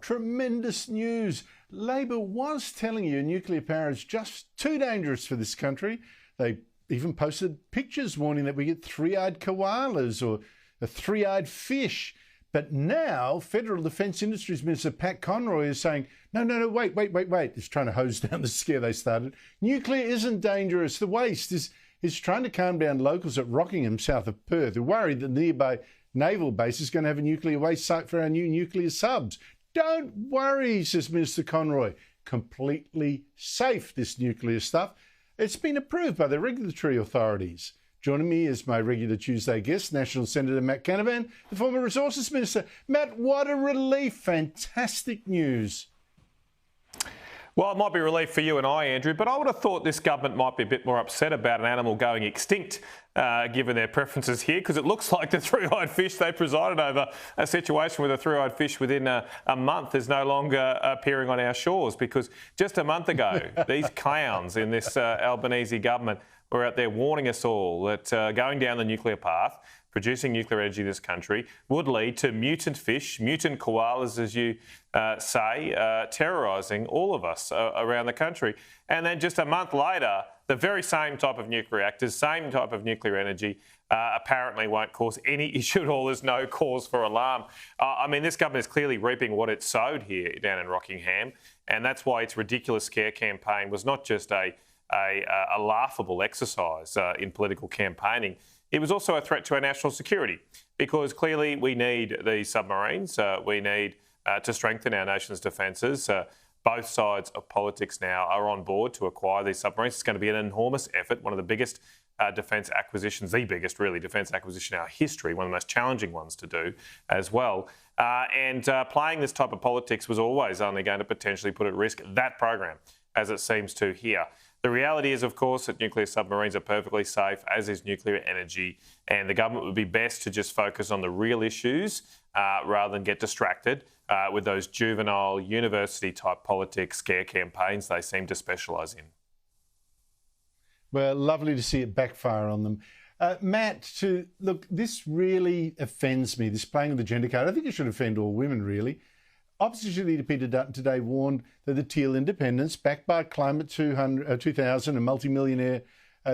Tremendous news. Labor was telling you nuclear power is just too dangerous for this country. They even posted pictures warning that we get three-eyed koalas or a three-eyed fish. But now, Federal Defence Industries Minister Pat Conroy is saying, no, wait. He's trying to hose down the scare they started. Nuclear isn't dangerous. The waste is trying to calm down locals at Rockingham, south of Perth, who are worried that the nearby naval base is going to have a nuclear waste site for our new nuclear subs. Don't worry, says Minister Conroy. Completely safe, this nuclear stuff. It's been approved by the regulatory authorities. Joining me is my regular Tuesday guest, National Senator Matt Canavan, the former Resources Minister. Matt, what a relief. Fantastic news. Well, it might be relief for you and I, Andrew, but I would have thought this government might be a bit more upset about an animal going extinct, given their preferences here, because it looks like the three-eyed fish they presided over, a situation where the three-eyed fish within a month is no longer appearing on our shores, because just a month ago, these clowns in this Albanese government were out there warning us all that going down the nuclear path, producing nuclear energy in this country, would lead to mutant fish, mutant koalas, as you say, terrorising all of us around the country. And then just a month later, the very same type of nuclear reactors, same type of nuclear energy, apparently won't cause any issue at all. There's no cause for alarm. I mean, this government is clearly reaping what it sowed here down in Rockingham, and that's why its ridiculous scare campaign was not just a laughable exercise in political campaigning. It was also a threat to our national security, because clearly we need these submarines. We need to strengthen our nation's defences. Both sides of politics now are on board to acquire these submarines. It's going to be an enormous effort, one of the biggest defence acquisitions, the biggest really defence acquisition in our history, one of the most challenging ones to do as well. And playing this type of politics was always only going to potentially put at risk that program, as it seems to here. The reality is, of course, that nuclear submarines are perfectly safe, as is nuclear energy, and the government would be best to just focus on the real issues rather than get distracted with those juvenile university-type politics scare campaigns they seem to specialise in. Well, lovely to see it backfire on them. Matt, look, this really offends me, this playing of the gender card. I think it should offend all women, really. Opposition Leader Peter Dutton today warned that the Teal independents, backed by Climate 2000 and multimillionaire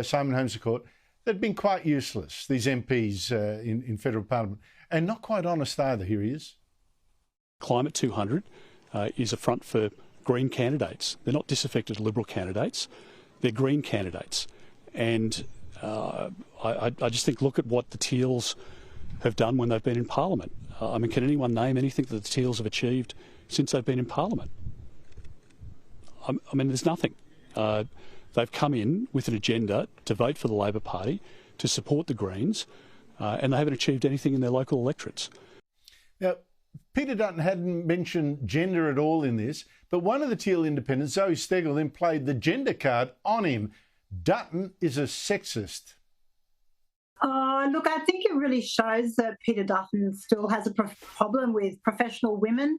Simon Holmes à Court, they'd been quite useless, these MPs in federal parliament, and not quite honest either. Here he is. Climate 200 is a front for Green candidates. They're not disaffected Liberal candidates, they're Green candidates. And I just think, look at what the Teals have done when they've been in Parliament. I mean, can anyone name anything that the Teals have achieved since they've been in Parliament? I mean, there's nothing. They've come in with an agenda to vote for the Labor Party, to support the Greens, and they haven't achieved anything in their local electorates. Now, Peter Dutton hadn't mentioned gender at all in this, but one of the Teal independents, Zoe Steggall, then played the gender card on him. Dutton is a sexist. Look, I think it really shows that Peter Dutton still has a problem with professional women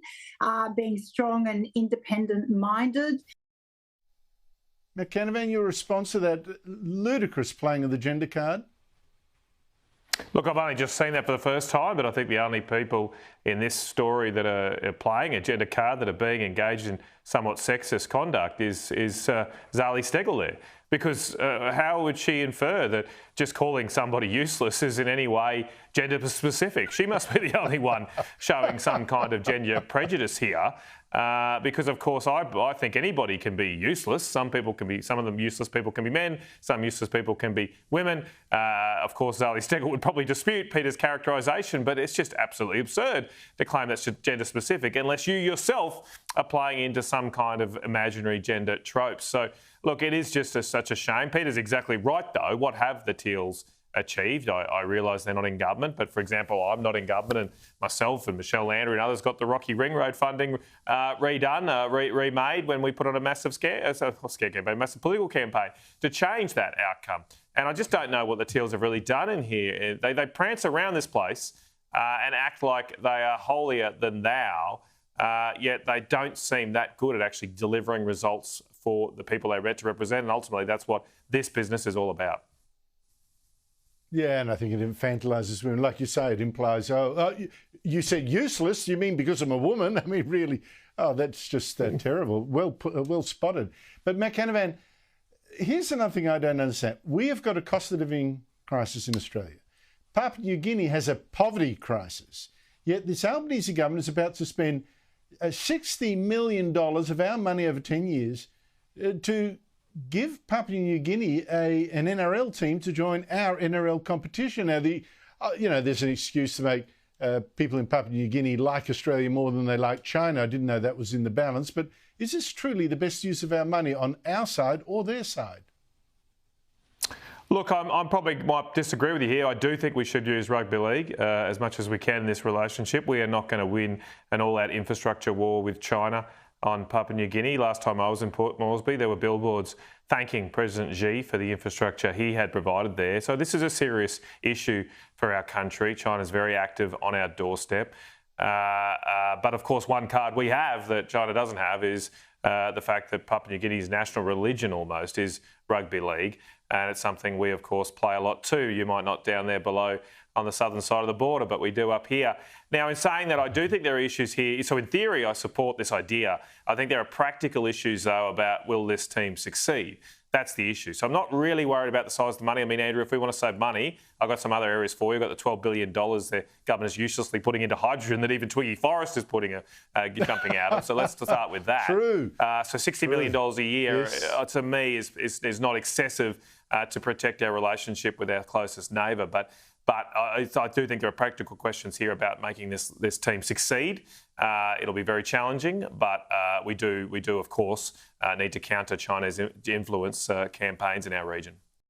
being strong and independent-minded. Matt Canavan, your response to that ludicrous playing of the gender card? Look, I've only just seen that for the first time, but I think the only people in this story that are playing a gender card, that are being engaged in somewhat sexist conduct is Zoe Steggall there. Because how would she infer that just calling somebody useless is in any way gender specific? She must be the only one showing some kind of gender prejudice here. Because, of course, I think anybody can be useless. Some of them useless people can be men. Some useless people can be women. Of course, Zoe Steggall would probably dispute Peter's characterisation, but it's just absolutely absurd to claim that's gender specific unless you yourself are playing into some kind of imaginary gender tropes. So, look, it is just such a shame. Peter's exactly right, though. What have the Teals achieved? I realise they're not in government, but for example, I'm not in government, and myself and Michelle Landry and others got the Rocky Ring Road funding remade when we put on a massive massive political campaign to change that outcome. And I just don't know what the Teals have really done in here. They prance around this place and act like they are holier than thou, yet they don't seem that good at actually delivering results for the people they represent, and ultimately that's what this business is all about. Yeah, and I think it infantilises women. Like you say, it implies, you said useless, you mean because I'm a woman? I mean, really, that's just terrible. Well spotted. But Matt Canavan, here's another thing I don't understand. We have got a cost of living crisis in Australia. Papua New Guinea has a poverty crisis. Yet this Albanese government is about to spend $60 million of our money over 10 years to give Papua New Guinea an NRL team to join our NRL competition. Now, there's an excuse to make people in Papua New Guinea like Australia more than they like China. I didn't know that was in the balance. But is this truly the best use of our money on our side or their side? Look, I probably might disagree with you here. I do think we should use rugby league as much as we can in this relationship. We are not going to win an all-out infrastructure war with China on Papua New Guinea. Last time I was in Port Moresby, there were billboards thanking President Xi for the infrastructure he had provided there. So this is a serious issue for our country. China's very active on our doorstep. But of course, one card we have that China doesn't have is the fact that Papua New Guinea's national religion almost is rugby league. And it's something we, of course, play a lot too. You might not down there below on the southern side of the border, but we do up here. Now, in saying that, I do think there are issues here. So in theory, I support this idea. I think there are practical issues, though, about will this team succeed? That's the issue. So I'm not really worried about the size of the money. I mean, Andrew, if we want to save money, I've got some other areas for you. I've got the $12 billion the government is uselessly putting into hydrogen that even Twiggy Forrest is putting jumping out of. So let's start with that. True. So $60 million a year, yes, to me, is not excessive to protect our relationship with our closest neighbour. But I do think there are practical questions here about making this team succeed. It'll be very challenging, but we do of course, need to counter China's influence campaigns in our region.